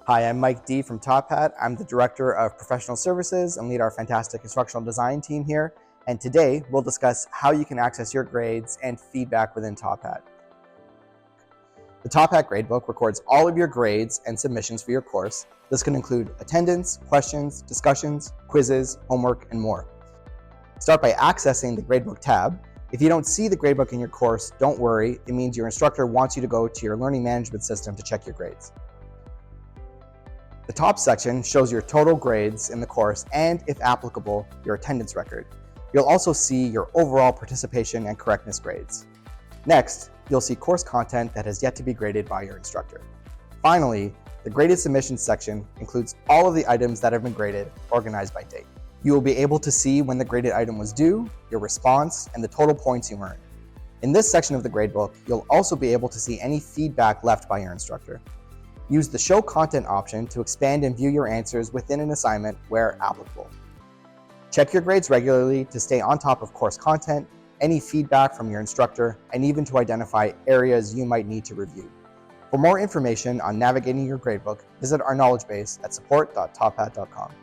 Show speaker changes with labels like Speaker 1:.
Speaker 1: Hi, I'm Mike D from Top Hat. I'm the Director of Professional Services and lead our fantastic instructional design team here. And today we'll discuss how you can access your grades and feedback within Top Hat. The Top Hat Gradebook records all of your grades and submissions for your course. This can include attendance, questions, discussions, quizzes, homework, and more. Start by accessing the Gradebook tab. If you don't see the gradebook in your course, don't worry. It means your instructor wants you to go to your learning management system to check your grades. The top section shows your total grades in the course and, if applicable, your attendance record. You'll also see your overall participation and correctness grades. Next, you'll see course content that has yet to be graded by your instructor. Finally, the graded submissions section includes all of the items that have been graded, organized by date. You will be able to see when the graded item was due, your response, and the total points you earned. In this section of the gradebook, you'll also be able to see any feedback left by your instructor. Use the Show Content option to expand and view your answers within an assignment where applicable. Check your grades regularly to stay on top of course content, any feedback from your instructor, and even to identify areas you might need to review. For more information on navigating your gradebook, visit our knowledge base at support.tophat.com.